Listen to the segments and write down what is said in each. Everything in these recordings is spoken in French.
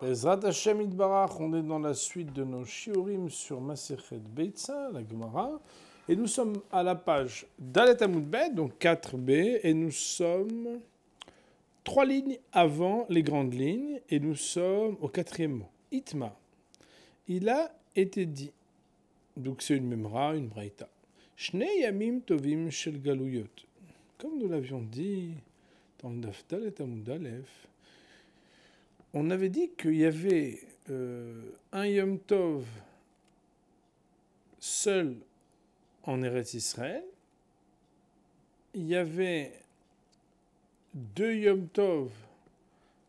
Bezrat Hashem Itbarach, on est dans la suite de nos shiurim sur Masechet Beitza, la Gemara, et nous sommes à la page Dalet Amud Bet, donc 4b, et nous sommes 3 lignes avant les grandes lignes, et nous sommes au 4e mot. Itma, il a été dit, donc c'est une memra, une braïta. Shnei Yamim Tovim Shel Galuyot. Comme nous l'avions dit dans le Daf Dalet Amud Aleph, on avait dit qu'il y avait un Yom Tov seul en Eretz Israël, il y avait 2 Yom Tov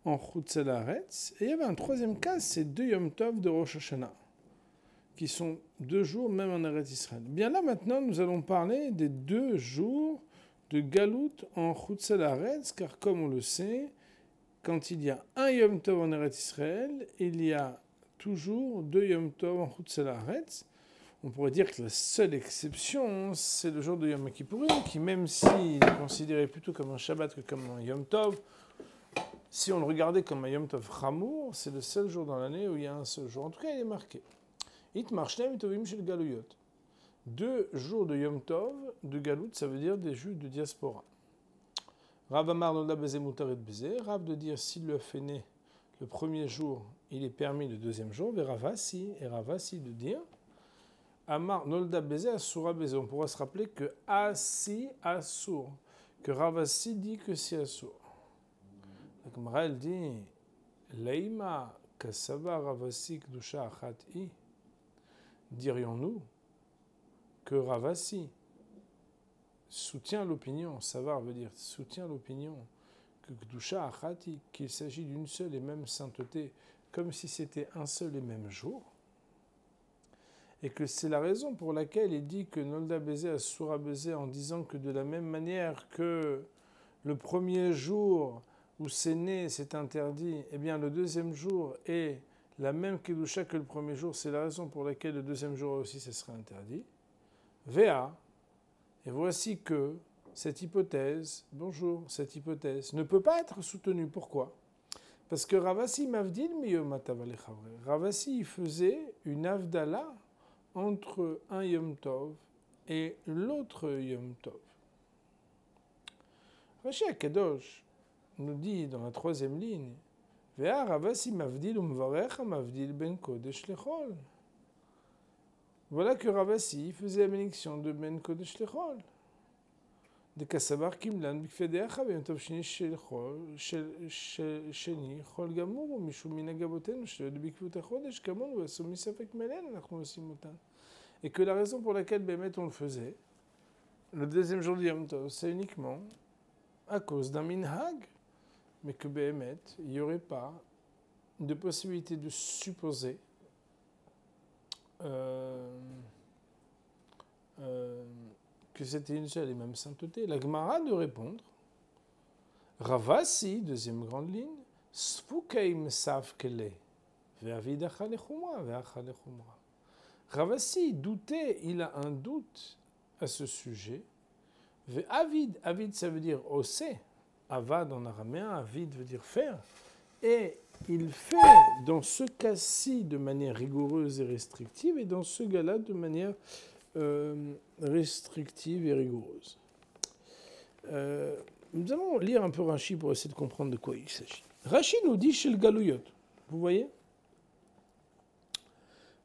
en Chutz La'aretz, et il y avait un troisième cas, c'est 2 Yom Tov de Rosh Hashanah, qui sont 2 jours même en Eretz Israël. Bien là maintenant, nous allons parler des 2 jours de Galout en Chutz La'aretz, car comme on le sait, quand il y a un Yom Tov en Eretz Israël, il y a toujours 2 Yom Tov en Chutz La'aretz. On pourrait dire que la seule exception, c'est le jour de Yom Kippourim, qui même s'il est considéré plutôt comme un Shabbat que comme un Yom Tov, si on le regardait comme un Yom Tov Chamour, c'est le seul jour dans l'année où il y a un seul jour. En tout cas, il est marqué. Itmar Shneim Tovim Shel Galuyot. 2 jours de Yom Tov, de Galout, ça veut dire des juifs de diaspora. Rav Amar Nolda Bezé Moutaret Bezé. Rav de dire s'il le fait né le premier jour, il est permis le deuxième jour. Et Ravasi de dire Amar Nolda Bezé Asura Bezé. On pourra se rappeler que Asi Asur, que Ravasi dit que c'est Asur. La Gemara elle dit Leima Kasava Ravasi Kdusha Achat-i. Dirions-nous que Ravasi soutient l'opinion, savoir veut dire soutient l'opinion, que Kdusha Achati, qu'il s'agit d'une seule et même sainteté, comme si c'était un seul et même jour, et que c'est la raison pour laquelle il dit que Nolda Bezé Asura Bezé, en disant que de la même manière que le premier jour où c'est né, c'est interdit, eh bien le deuxième jour est la même Kedusha que le premier jour, c'est la raison pour laquelle le deuxième jour aussi, ce serait interdit. Véa. Et voici que cette hypothèse, cette hypothèse ne peut pas être soutenue. Pourquoi ? Parce que Ravasi Mavdil Miyom Atavalechavre. Ravasi faisait une avdala entre un Yom Tov et l'autre Yom Tov. Rashi Akadosh nous dit dans la 3e ligne, Vea Ravasi Mavdil Umvarech Mavdil Ben Kodesh Lechol. Voilà que Ravasi faisait la bénédiction de Ben Kodesh Lechol. De Kassabar Kimlan Bikfedeacha Yom Tov Sheni Sheni Chol Gamur Mishum Minagaboten Shel Bikvut HaChodesh Kamon Vasum Misafek Melen Nachon Osim Otan. Et que la raison pour laquelle Bémet on le faisait, le deuxième jour du Yom Tov, c'est uniquement à cause d'un minhag, mais que Bémet, il n'y aurait pas de possibilité de supposer que c'était une seule et même sainteté. La Gemara de répondre, Ravasi, deuxième grande ligne, Sfukeim sav kele, ve'avidacha lechumra, ve'acha lechumra. Ravasi doutait, il a un doute à ce sujet. Ve'avid, avid ça veut dire osé, avad en araméen, avid veut dire faire. Et il fait dans ce cas-ci de manière rigoureuse et restrictive, et dans ce cas-là de manière restrictive et rigoureuse. Nous allons lire un peu Rashi pour essayer de comprendre de quoi il s'agit. Rashi nous dit chez le Galouyot. Vous voyez ?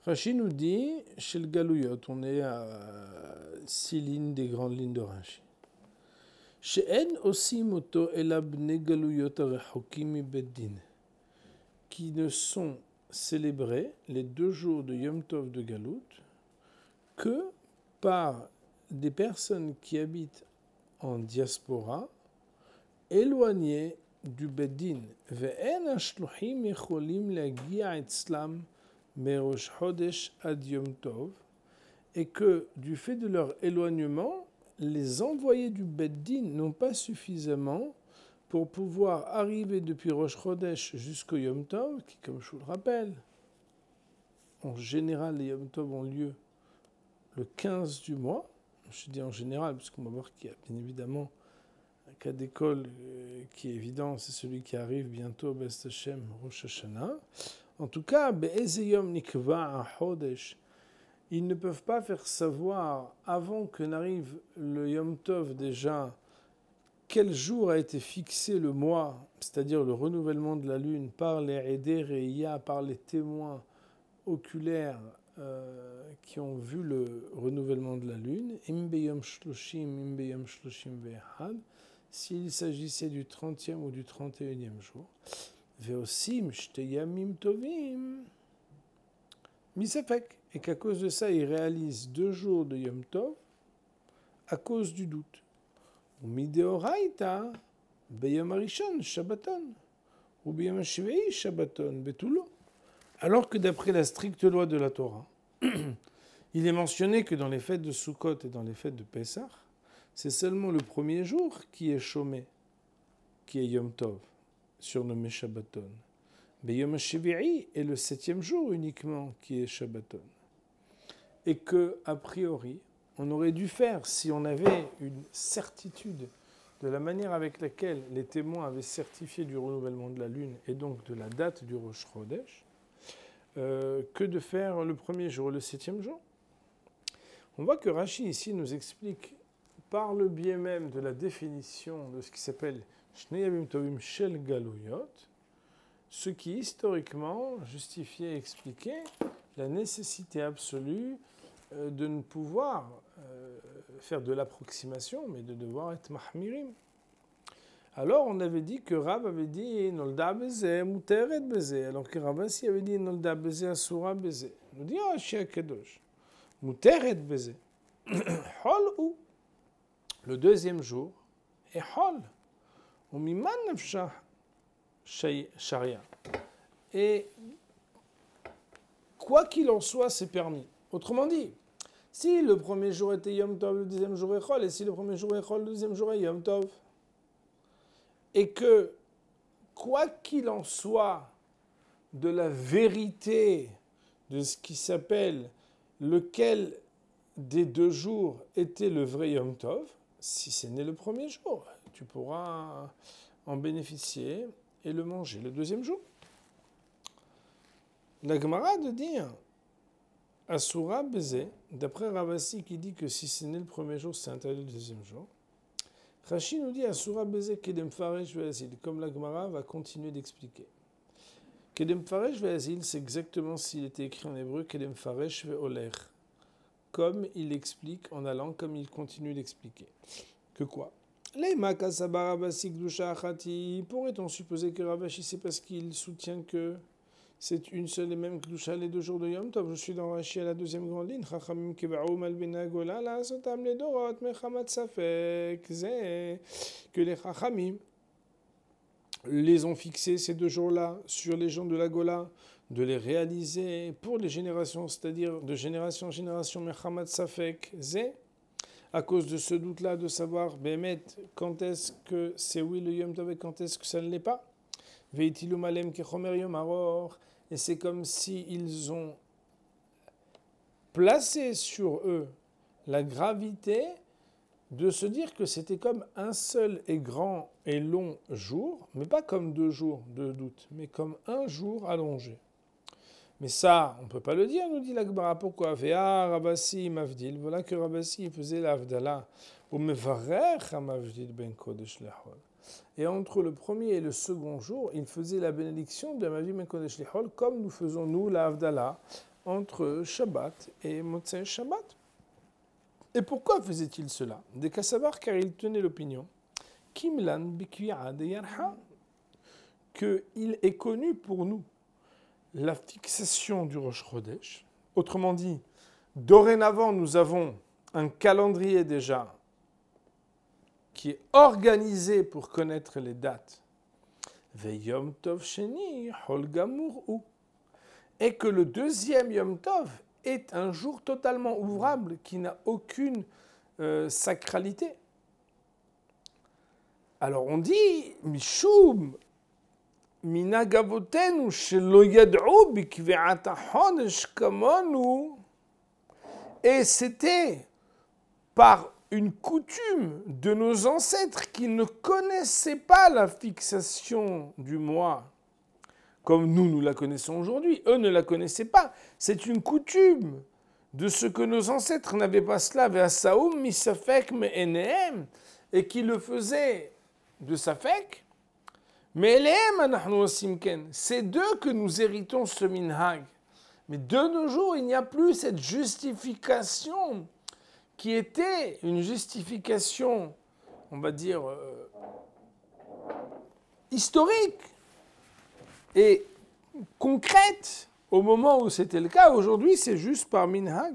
Rashi nous dit chez le Galouyot. On est à 6 lignes des grandes lignes de Rashi. She'en osim oto elabne Galouyot arechokim mi beddin. Qui ne sont célébrés les 2 jours de Yom Tov de Galout que par des personnes qui habitent en diaspora, éloignées du Beddin. Ve'en hashluchim yecholim lagia etzlam merosh chodesh ad Yom Tov, et que du fait de leur éloignement, les envoyés du Beddin n'ont pas suffisamment pour pouvoir arriver depuis Rosh Chodesh jusqu'au Yom Tov, qui, comme je vous le rappelle, en général, les Yom Tov ont lieu le 15 du mois. Je dis en général, parce qu'on va voir qu'il y a bien évidemment cas d'école qui est évident, c'est celui qui arrive bientôt, Best Hashem, Rosh Hashanah. En tout cas, Be'ezeyom nikva chodesh, ils ne peuvent pas faire savoir, avant que n'arrive le Yom Tov déjà, quel jour a été fixé le mois, c'est-à-dire le renouvellement de la lune, par les Eder Reya, par les témoins oculaires qui ont vu le renouvellement de la lune, Imbeyom Shloshim, Imbeyom Shloshim Ve'echad, s'il s'agissait du 30e ou du 31e jour, Ve'osim Shteyamim Tovim, Misafek, et qu'à cause de ça, ils réalisent 2 jours de Yom Tov à cause du doute. Mideoraita, Beyom Arishon, Shabbaton, ou Beyom Hashivei, Shabbaton, Betulo. Alors que d'après la stricte loi de la Torah, il est mentionné que dans les fêtes de Sukkot et dans les fêtes de Pessah, c'est seulement le premier jour qui est chômé, qui est Yom Tov, surnommé Shabbaton. Beyom Hashivei est le 7e jour uniquement qui est Shabbaton. Et que, a priori, on aurait dû faire, si on avait une certitude de la manière avec laquelle les témoins avaient certifié du renouvellement de la lune et donc de la date du Rosh Chodesh, que de faire le premier jour, le 7e jour. On voit que Rashi ici nous explique, par le biais même de la définition de ce qui s'appelle Shnei Yamim Tovim Shel Galuyot, ce qui historiquement justifiait et expliquait la nécessité absolue de ne pouvoir faire de l'approximation, mais de devoir être mahmirim. Alors on avait dit que Rav avait dit Nolda Beze, Muteret Beze, alors que Ravasi avait dit Nolda Beze, Asura Beze. Nous dit Shia Kedosh, Muteret Beze. Hol ou le 2e jour est Hol. Umiman Nafsha Sharia. Et quoi qu'il en soit, c'est permis. Autrement dit, si le premier jour était Yom Tov, le 2e jour est Chol, et si le premier jour est Chol, le 2e jour est Yom Tov, et que, quoi qu'il en soit de la vérité de ce qui s'appelle lequel des 2 jours était le vrai Yom Tov, si c'est né le premier jour, tu pourras en bénéficier et le manger le 2e jour. La Gemara de dire Asura Beze, d'après Ravasi qui dit que si c'est né le premier jour, c'est interdit le 2e jour. Rashi nous dit Asura Beze Kedem Faresh Ve'azil, comme la Gemara va continuer d'expliquer. Kedem Faresh Ve'azil, c'est exactement s'il était écrit en hébreu Kedem Faresh Ve'oler, comme il explique en allant, comme il continue d'expliquer. Que quoi? Pourrait-on supposer que Ravashi, c'est parce qu'il soutient que c'est une seule et même Kedusha les 2 jours de Yom Tov? Je suis dans Rashi à la 2e grande ligne. Chachamim keba'u malbena gola la'asotam ledorot mechamat safek. Que les Chachamim les ont fixés ces 2 jours-là sur les gens de la Gola, de les réaliser pour les générations, c'est-à-dire de génération en génération, mechamat safek. À cause de ce doute-là de savoir, Bémet, quand est-ce que c'est oui le Yom Tov et quand est-ce que ça ne l'est pas. Veitilu malem kechomer yom aror. Et c'est comme s'ils ont placé sur eux la gravité de se dire que c'était comme un seul et grand et long jour, mais pas comme 2 jours de doute, mais comme un jour allongé. Mais ça, on ne peut pas le dire, nous dit la Gemara. Pourquoi? Vea Rabasi Mavdil. Voilà que Rabasi faisait l'Avdala. Ou Mevarech Mavdil ben Kodesh Lechol. Et entre le premier et le second jour, il faisait la bénédiction de Mavdil ben Kodesh Lechol, comme nous faisons nous l'Avdala entre Shabbat et Motzei Shabbat. Et pourquoi faisait-il cela? Des qu'à savoir, car il tenait l'opinion Kimlan Bikvi'a de Yarha, qu'il est connu pour nous la fixation du Rosh Chodesh. Autrement dit, dorénavant, nous avons un calendrier déjà qui est organisé pour connaître les dates. Veyom Tov Sheni Hol Gamur Ou. Et que le 2e Yom Tov est un jour totalement ouvrable qui n'a aucune sacralité. Alors on dit Mishum Minagavotenu shelo yad'u bikvi'at hachodesh kamonu. Et c'était par une coutume de nos ancêtres qui ne connaissaient pas la fixation du mois comme nous la connaissons aujourd'hui. Eux ne la connaissaient pas. C'est une coutume de ce que nos ancêtres n'avaient pas cela, ve'asaum misafek me'enehem, et qui le faisaient de safek, mais elehem anachnu osim ken. C'est d'eux que nous héritons ce minhag. Mais de nos jours, il n'y a plus cette justification qui était une justification, on va dire, historique et concrète au moment où c'était le cas. Aujourd'hui, c'est juste par minhag.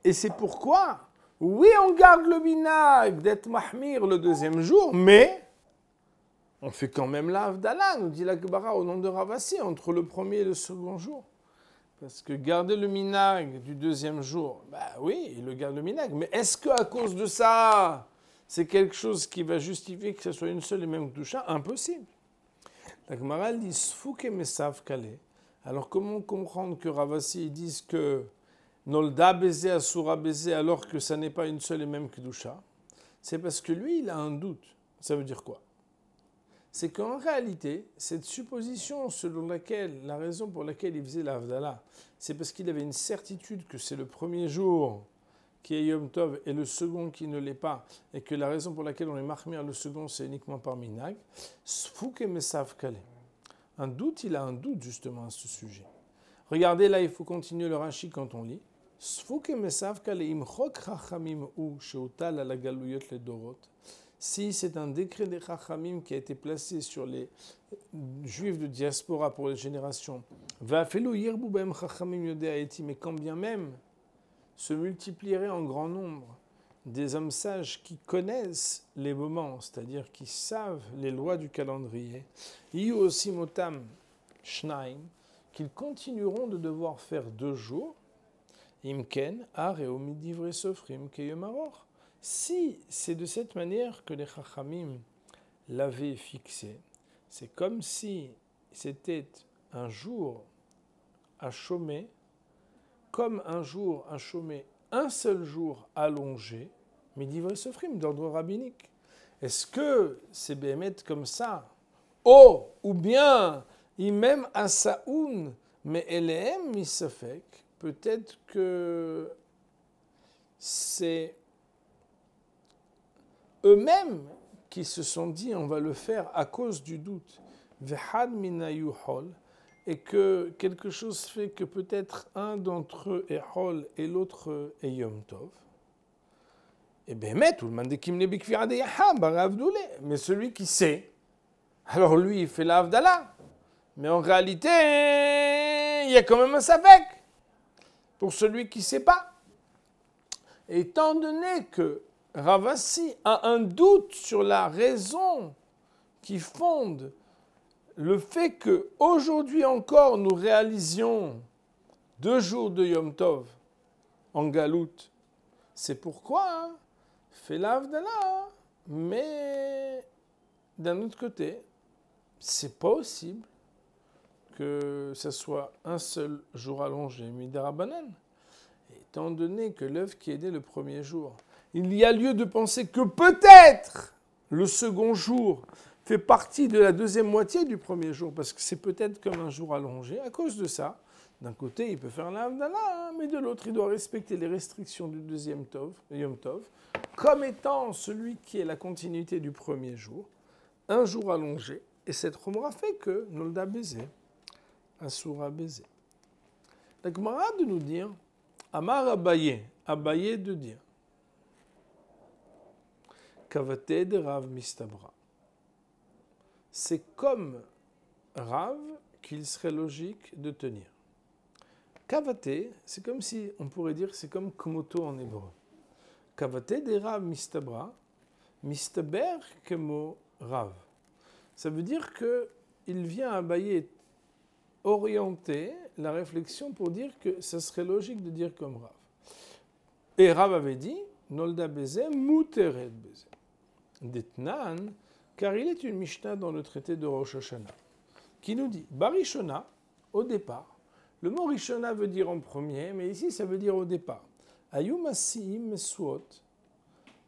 Et c'est pourquoi, oui, on garde le minhag d'être mahmir le deuxième jour, mais on fait quand même la Havdalah, nous dit la Gemara au nom de Ravassi, entre le premier et le second jour. Parce que garder le minhag du deuxième jour, bah oui, il le garde le minhag. Mais est-ce qu'à cause de ça, c'est quelque chose qui va justifier que ce soit une seule et même Kedusha? Impossible. La Gemara dit Sfouke mesav kale. Alors comment comprendre que Ravassi disent que Nolda baiser Asura baiser alors que ça n'est pas une seule et même Kedusha? C'est parce que lui, il a un doute. Ça veut dire quoi? C'est qu'en réalité, cette supposition selon laquelle, la raison pour laquelle il faisait la Havdalah, c'est parce qu'il avait une certitude que c'est le premier jour qui est Yom Tov et le second qui ne l'est pas, et que la raison pour laquelle on est mahmir le second, c'est uniquement par minhag. Sfouk et mesav kale. Un doute, il a un doute justement à ce sujet. Regardez là, il faut continuer le Rashi quand on lit. Sfouk et mesav kale imchok chachamim ou sheotal ala galuyot le dorot. Si c'est un décret des Chachamim qui a été placé sur les juifs de diaspora pour les générations, mais quand bien même se multiplierait en grand nombre des hommes sages qui connaissent les moments, c'est-à-dire qui savent les lois du calendrier, aussi motam shnaim, qu'ils continueront de devoir faire 2 jours, imken ar et omidivre sofrim keyom aror. Si c'est de cette manière que les Chachamim l'avaient fixé, c'est comme si c'était un jour à chômer, comme un jour à chômer, un seul jour allongé, mais d'ivrei sofrim, d'ordre rabbinique. Est-ce que c'est béhémet comme ça? Oh, ou bien, imem asaoun, mais elehem misafek, peut-être que c'est eux-mêmes qui se sont dit on va le faire à cause du doute, vehad minayu hol, et que quelque chose fait que peut-être un d'entre eux est hol et l'autre est yom tov. Et bien, mais celui qui sait, alors lui il fait la Havdalah, mais en réalité il y a quand même un safek pour celui qui ne sait pas. Et étant donné que Ravassi a un doute sur la raison qui fonde le fait qu'aujourd'hui encore nous réalisions 2 jours de Yom Tov en Galout. C'est pourquoi fait la Havdalah, mais d'un autre côté, c'est pas possible que ce soit un seul jour allongé, midarabanan. Étant donné que l'œuvre qui est née le premier jour, il y a lieu de penser que peut-être le second jour fait partie de la deuxième moitié du premier jour, parce que c'est peut-être comme un jour allongé. À cause de ça, d'un côté, il peut faire la Havdalah, mais de l'autre, il doit respecter les restrictions du deuxième Yom Tov, comme étant celui qui est la continuité du premier jour, un jour allongé. Et cette Khomra fait que Nolda baiser, Asura baiser. La Gemara de nous dire, Amar Abaye, Abaye de dire, Kavate de Rav Mistabra. C'est comme Rav qu'il serait logique de tenir. Kavate, c'est comme si, on pourrait dire, c'est comme Komoto en hébreu. Kavate de Rav Mistabra, Mistaber kemo Rav. Ça veut dire qu'il vient à Abaye orienter la réflexion pour dire que ce serait logique de dire comme Rav. Et Rav avait dit, Nolda Beze, Muteret Beze. D'Etnan, car il est une Mishnah dans le traité de Rosh Hashanah, qui nous dit, Barishona, au départ. Le mot Rishona veut dire en premier, mais ici ça veut dire au départ. Ayum Asiim Mesuot,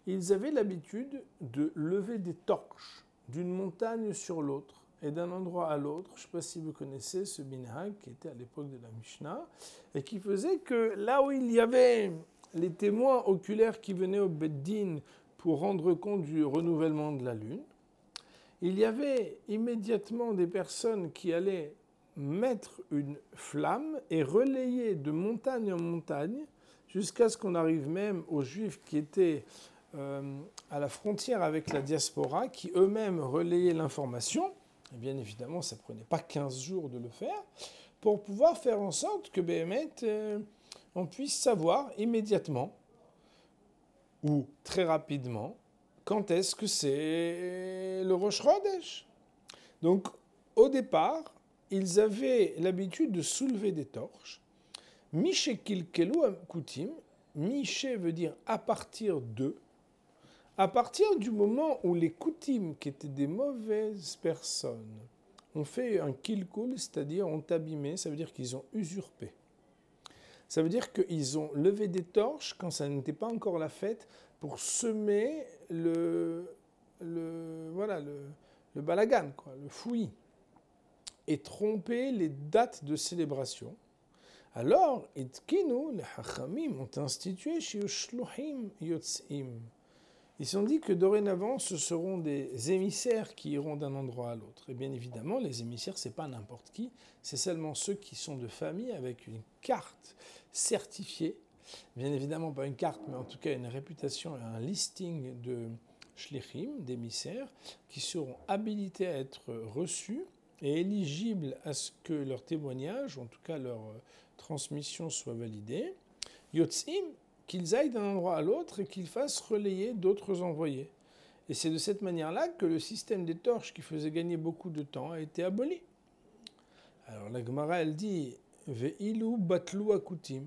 ils avaient l'habitude de lever des torches d'une montagne sur l'autre et d'un endroit à l'autre. Je ne sais pas si vous connaissez ce minhag qui était à l'époque de la Mishnah et qui faisait que là où il y avait les témoins oculaires qui venaient au Beddin pour rendre compte du renouvellement de la lune, il y avait immédiatement des personnes qui allaient mettre une flamme et relayer de montagne en montagne jusqu'à ce qu'on arrive même aux Juifs qui étaient à la frontière avec la diaspora, qui eux-mêmes relayaient l'information. Et bien évidemment, ça ne prenait pas 15 jours de le faire, pour pouvoir faire en sorte que on puisse savoir immédiatement ou très rapidement quand est-ce que c'est le Rosh Chodesh. Donc, au départ, ils avaient l'habitude de soulever des torches. Mishe kilkelu kutim, Mishe veut dire à partir de. À partir du moment où les kutim, qui étaient des mauvaises personnes, ont fait un kilkul, c'est-à-dire ont abîmé, ça veut dire qu'ils ont usurpé. Ça veut dire qu'ils ont levé des torches quand ça n'était pas encore la fête pour semer le balagan, quoi, le fouillis, et tromper les dates de célébration. Alors, Itkinu, les Hachamim ont institué chez Shluchim Yotzim. Ils se sont dit que dorénavant, ce seront des émissaires qui iront d'un endroit à l'autre. Et bien évidemment, les émissaires, ce n'est pas n'importe qui, c'est seulement ceux qui sont de famille avec une carte certifiée. Bien évidemment, pas une carte, mais en tout cas une réputation et un listing de shlichim, d'émissaires, qui seront habilités à être reçus et éligibles à ce que leur témoignage, ou en tout cas leur transmission, soit validée. Yotzim, qu'ils aillent d'un endroit à l'autre et qu'ils fassent relayer d'autres envoyés. Et c'est de cette manière-là que le système des torches qui faisait gagner beaucoup de temps a été aboli. Alors la Gemara, elle dit « Ve'ilu batlu akutim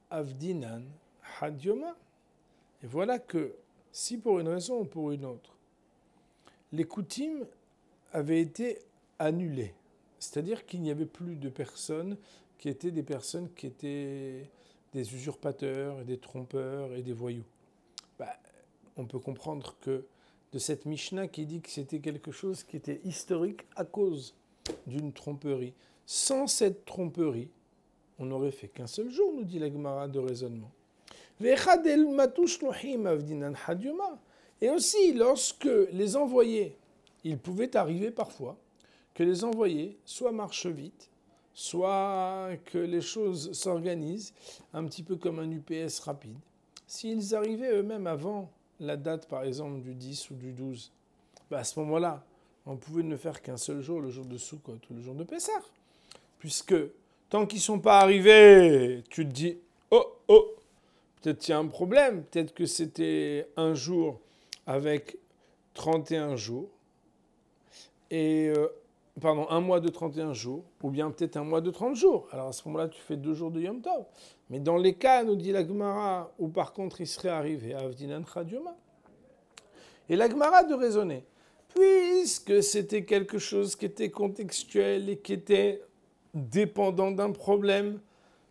avdinan hadyoma » Et voilà que, si pour une raison ou pour une autre, les coutumes avaient été annulées, c'est-à-dire qu'il n'y avait plus de personnes qui étaient des personnes qui étaient des usurpateurs, et des trompeurs et des voyous. On peut comprendre que de cette Mishnah qui dit que c'était quelque chose qui était historique à cause d'une tromperie. Sans cette tromperie, on n'aurait fait qu'un seul jour, nous dit la Gemara de raisonnement. Et aussi, lorsque les envoyés, il pouvait arriver parfois que les envoyés soit marchent vite, soit que les choses s'organisent un petit peu comme un UPS rapide. S'ils arrivaient eux-mêmes avant la date, par exemple, du 10 ou du 12, à ce moment-là, on pouvait ne faire qu'un seul jour, le jour de Sukkot ou le jour de Pessah. Puisque tant qu'ils ne sont pas arrivés, tu te dis « Oh, peut-être qu'il y a un problème, peut-être que c'était un jour avec 31 jours, un mois de 31 jours, ou bien peut-être un mois de 30 jours. Alors à ce moment-là, tu fais 2 jours de Yom Tov. Mais dans les cas, nous dit la Gemara, où par contre il serait arrivé à Avdinan Chadioma. Et la Gemara de raisonner, puisque c'était quelque chose qui était contextuel et qui était dépendant d'un problème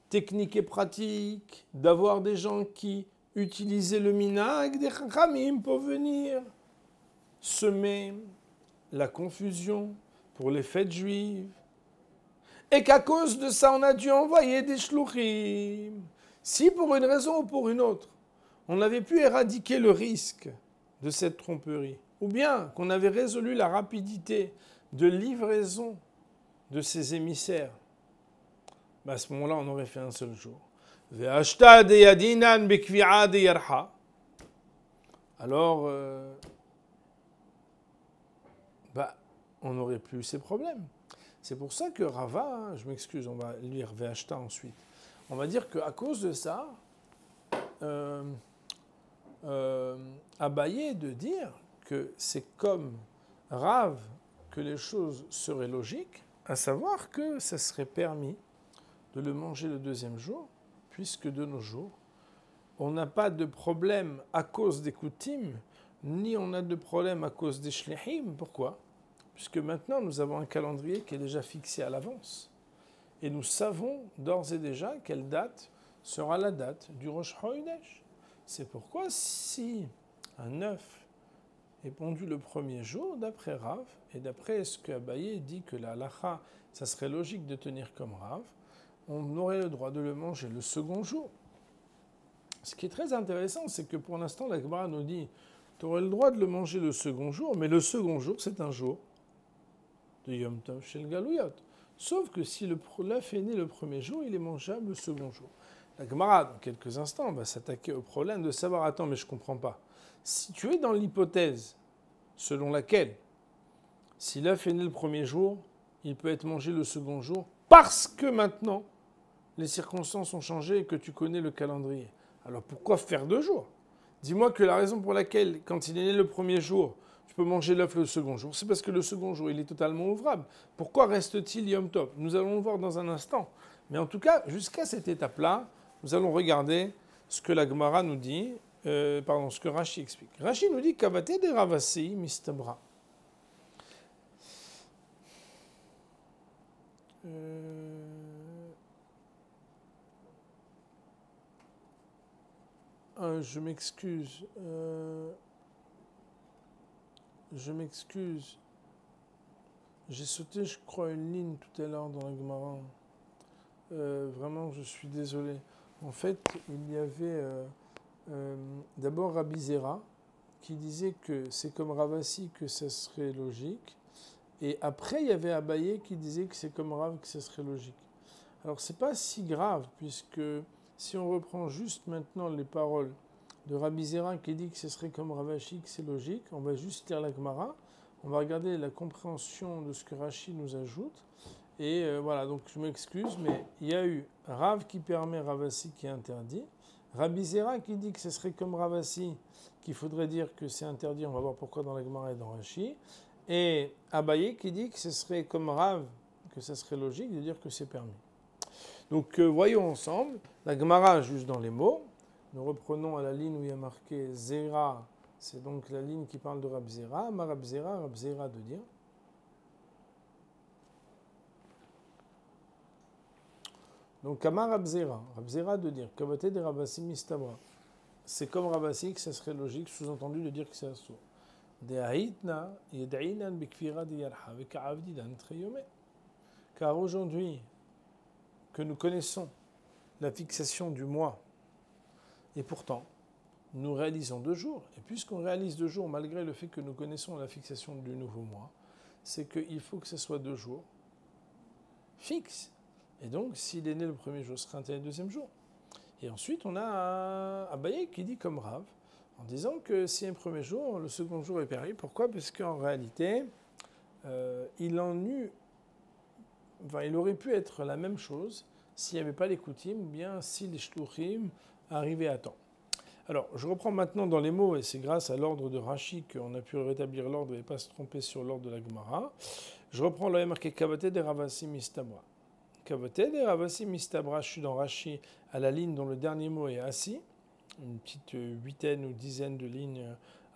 technique et pratique, d'avoir des gens qui utilisaient le minhag des Chachamim pour venir semer la confusion pour les fêtes juives, et qu'à cause de ça, on a dû envoyer des shluchim. Si pour une raison ou pour une autre, on avait pu éradiquer le risque de cette tromperie, ou bien qu'on avait résolu la rapidité de livraison de ces émissaires, à ce moment-là, on aurait fait un seul jour. Alors, on n'aurait plus ces problèmes. C'est pour ça que Rava, je m'excuse, on va lire Ve'ashta ensuite. On va dire qu'à cause de ça, Abaye de dire que c'est comme Rav que les choses seraient logiques, à savoir que ça serait permis de le manger le deuxième jour, puisque de nos jours, on n'a pas de problème à cause des coutumes, ni on a de problème à cause des shlichim. Pourquoi ? Puisque maintenant, nous avons un calendrier qui est déjà fixé à l'avance. Et nous savons d'ores et déjà quelle date sera la date du Rosh Chodesh. C'est pourquoi si un œuf est pondu le premier jour, d'après Rav, et d'après ce que Abaye dit que la halacha, ça serait logique de tenir comme Rav, on aurait le droit de le manger le second jour. Ce qui est très intéressant, c'est que pour l'instant, la Gemara nous dit tu aurais le droit de le manger le second jour, mais le second jour, c'est un jour de Yom Tov chez le Galouyot. Sauf que si l'œuf est né le premier jour, il est mangeable le second jour. La Gemara, dans quelques instants, va s'attaquer au problème de savoir attends, mais je ne comprends pas. Si tu es dans l'hypothèse selon laquelle, si l'œuf est né le premier jour, il peut être mangé le second jour, parce que maintenant, les circonstances ont changé et que tu connais le calendrier. Alors pourquoi faire 2 jours? Dis-moi que la raison pour laquelle, quand il est né le premier jour, tu peux manger l'œuf le second jour, c'est parce que le second jour, il est totalement ouvrable. Pourquoi reste-t-il Yom Tov? Nous allons le voir dans un instant. Mais en tout cas, jusqu'à cette étape-là, nous allons regarder ce que la Gemara nous dit, ce que Rashi explique. Rashi nous dit Kavate de Ravasi mistabra. Je m'excuse. J'ai sauté, je crois, une ligne tout à l'heure dans la Gemara. Vraiment, je suis désolé. En fait, il y avait d'abord Rabbi Zera qui disait que c'est comme Ravasi que ça serait logique. Et après, il y avait Abaye qui disait que c'est comme Rav que ça serait logique. Alors, c'est pas si grave, puisque si on reprend juste maintenant les paroles de Rabbi Zera qui dit que ce serait comme Ravashi, que c'est logique, on va juste lire la Gemara, on va regarder la compréhension de ce que Rashi nous ajoute. Et voilà, donc je m'excuse, mais il y a eu Rav qui permet, Ravasi qui interdit. Rabbi Zera qui dit que ce serait comme Ravasi, qu'il faudrait dire que c'est interdit, on va voir pourquoi dans la Gemara et dans Rashi. Et Abaye qui dit que ce serait comme Rav, que ce serait logique de dire que c'est permis. Donc voyons ensemble, la Gemara juste dans les mots. Nous reprenons à la ligne où il y a marqué Zera, c'est donc la ligne qui parle de Rab Zera. Ma Rab Zera de dire. Donc Amar Rab Zera de dire Kavate de Rabasi mistabra. C'est comme Rabasi que ce serait logique, sous-entendu de dire que c'est assourd. Car aujourd'hui que nous connaissons la fixation du mois, et pourtant nous réalisons 2 jours, et puisqu'on réalise 2 jours malgré le fait que nous connaissons la fixation du nouveau mois, c'est qu'il faut que ce soit 2 jours fixes. Et donc s'il est né le premier jour, ce sera un deuxième jour. Et ensuite on a Abaye qui dit comme Rav, en disant que si un premier jour, le second jour est permis. Pourquoi? Parce qu'en réalité, il aurait pu être la même chose s'il n'y avait pas les Koutim, ou bien si les Shluchim arrivaient à temps. Alors, je reprends maintenant dans les mots, et c'est grâce à l'ordre de Rashi qu'on a pu rétablir l'ordre et ne pas se tromper sur l'ordre de la Gemara. Je reprends le marqué Kavate de Ravasi mistabra. Kavate de Ravasi mistabra, je suis dans Rashi à la ligne dont le dernier mot est assis. Une petite 8aine ou 10aine de lignes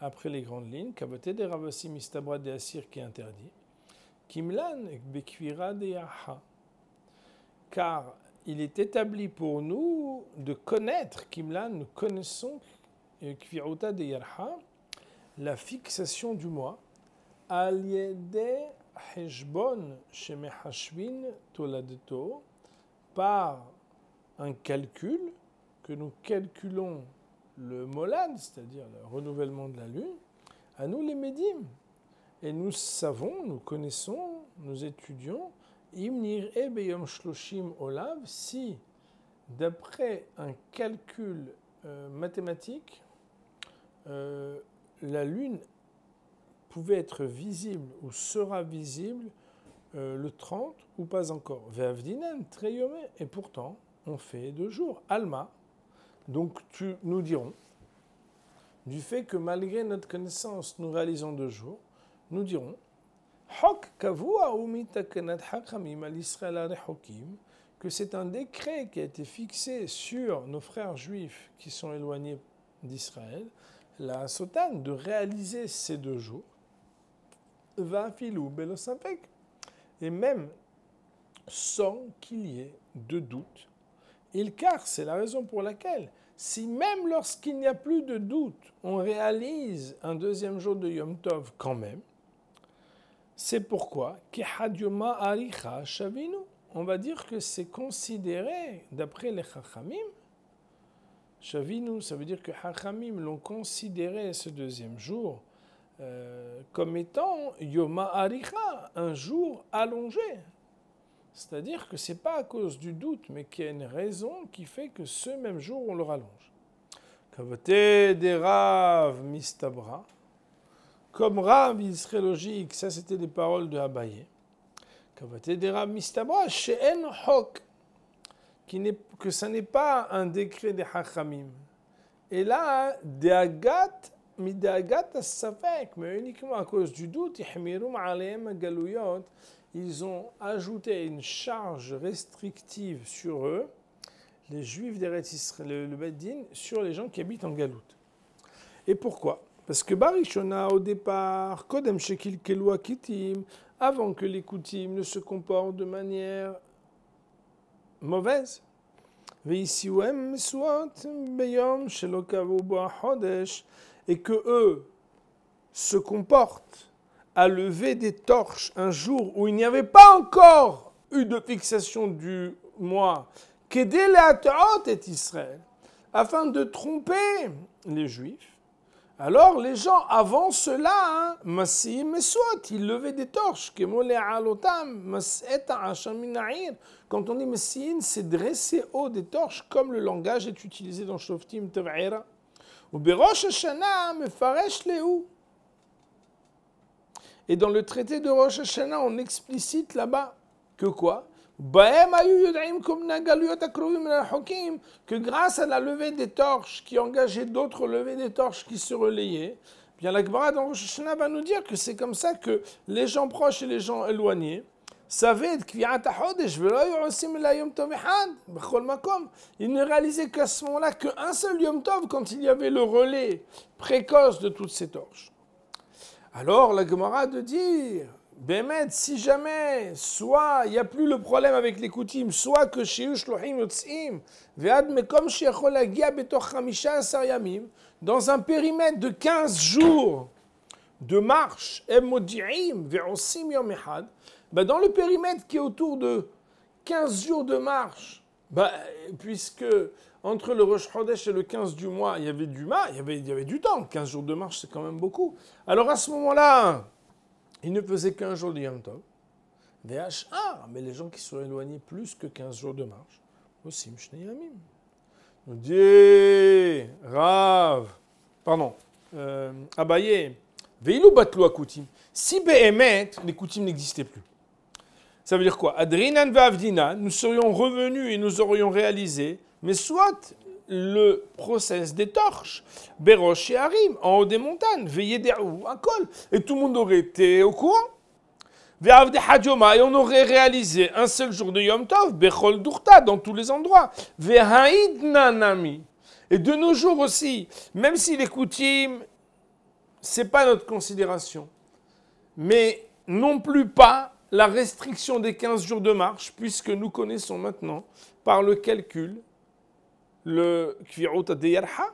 après les grandes lignes. Kavate de Ravasi mistabra de Asir qui est interdit. Kimlan bekvira de Yaha. Car il est établi pour nous de connaître, Kimlan, nous connaissons Kviruta de Yarha, la fixation du mois, al yede heshbon shemehashvin toladeto, par un calcul que nous calculons le molad, c'est-à-dire le renouvellement de la lune, à nous les médim. Et nous savons, nous connaissons, nous étudions, Imnir e beyom shloshim olav, si d'après un calcul mathématique, la lune pouvait être visible ou sera visible le 30 ou pas encore. Ve'avdinan treyome, et pourtant on fait 2 jours. Alma, donc nous dirons, du fait que malgré notre connaissance nous réalisons 2 jours, nous dirons que c'est un décret qui a été fixé sur nos frères juifs qui sont éloignés d'Israël, la sotane, de réaliser ces 2 jours, et même sans qu'il y ait de doute, car c'est la raison pour laquelle, si même lorsqu'il n'y a plus de doute, on réalise un deuxième jour de Yom Tov quand même, c'est pourquoi on va dire que c'est considéré, d'après les Chachamim, Shavinu, ça veut dire que Chachamim l'ont considéré ce deuxième jour comme étant Yoma Aricha, un jour allongé. C'est-à-dire que ce n'est pas à cause du doute, mais qu'il y a une raison qui fait que ce même jour, on le rallonge. Kavate de Rav Mistabra. Comme Rav, il serait logique, ça c'était des paroles de Abaye. Kavate de Rav Mistabra, she'en hok, que ça n'est pas un décret des Hachamim. Et là, Deagat, midagat as-safek, mais uniquement à cause du doute, ils ont ajouté une charge restrictive sur eux, les Juifs d'Eretz Israël, le Beddin, sur les gens qui habitent en Galoute. Et pourquoi? Parce que Barishona, au départ, Kodem Shekil Kelua Kitim, avant que les Koutim ne se comportent de manière mauvaise, et que eux se comportent à lever des torches un jour où il n'y avait pas encore eu de fixation du mois, afin de tromper les Juifs. Alors les gens avant cela, ils levaient des torches. Quand on dit Messiin, c'est dresser haut des torches comme le langage est utilisé dans Shoftim Tev'ira. Ou Berosh Hashanah mefaresh lehu. Et dans le traité de Rosh Hashanah, on explicite là-bas que quoi? Que grâce à la levée des torches qui engageait d'autres levées des torches qui se relayaient, bien la Gemara dans Rosh Hashanah va nous dire que c'est comme ça que les gens proches et les gens éloignés savaient ils ne réalisaient qu'à ce moment-là qu'un seul Yom Tov quand il y avait le relais précoce de toutes ces torches. Alors la Gemara de dire, Bémet, si jamais, soit il n'y a plus le problème avec les Koutim, soit que chez eux, Shlohim Yotzim, Ve'ad Mekom Shechol Agia Betoch Chamisha Asar Yamim, dans un périmètre de 15 jours de marche, Em Modi'im Ve'osim Yom Echad, dans le périmètre qui est autour de 15 jours de marche, puisque entre le Rosh Chodesh et le 15 du mois, il y avait du temps. 15 jours de marche, c'est quand même beaucoup. Alors à ce moment-là, il ne faisait qu'un jour de Yom Tov. Mais les gens qui sont éloignés plus que 15 jours de marche, aussi Mshnei Yamim. On dit, Rav, Abaye, Veilou Batlu Akoutim. Si Behemet, les Koutim n'existaient plus. Ça veut dire quoi? Adrinan Vavdina, nous serions revenus et nous aurions réalisé, mais soit le process des torches, Berosh et Harim, en haut des montagnes, veillez des un col, et tout le monde aurait été au courant. Ve'avde Hadjoma, et on aurait réalisé un seul jour de Yom Tov, Bechol Durta, dans tous les endroits. Ve'haïd Nanami. Et de nos jours aussi, même si les Koutim, c'est pas notre considération, mais non plus pas la restriction des 15 jours de marche, puisque nous connaissons maintenant, par le calcul, le Kvirot Adeyarha,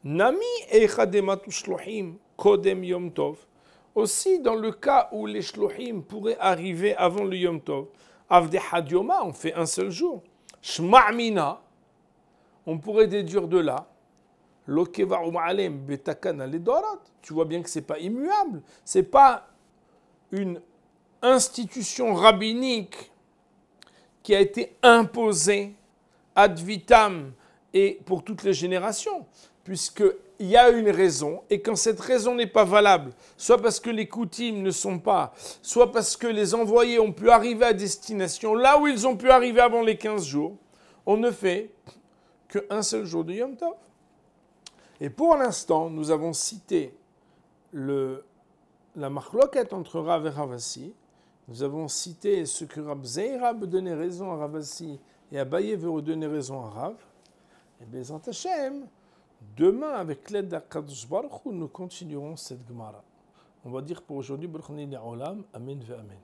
Nami Echadematu Shlohim Kodem Yom Tov, aussi dans le cas où les Shlohim pourraient arriver avant le Yom Tov, Avde Hadyoma, on fait un seul jour, Shma'mina, on pourrait déduire de là, Lokeva U'alem Betakana Ledorat, tu vois bien que ce n'est pas immuable, ce n'est pas une institution rabbinique qui a été imposée ad vitam et pour toutes les générations, puisqu'il y a une raison, et quand cette raison n'est pas valable, soit parce que les Koutim ne sont pas, soit parce que les envoyés ont pu arriver à destination, là où ils ont pu arriver avant les 15 jours, on ne fait qu'un seul jour de Yom Tov. Et pour l'instant, nous avons cité la marloquette entre Rav et Ravasi. Nous avons cité ce que Rab Zeira veut donner raison à Ravasi et Abaye veut redonner raison à Rav. Et Bezant Hashem, demain, avec l'aide d'Akadosh Baruch Hu, nous continuerons cette Gemara. On va dire pour aujourd'hui, Baruch Olam, Amen ve Amen.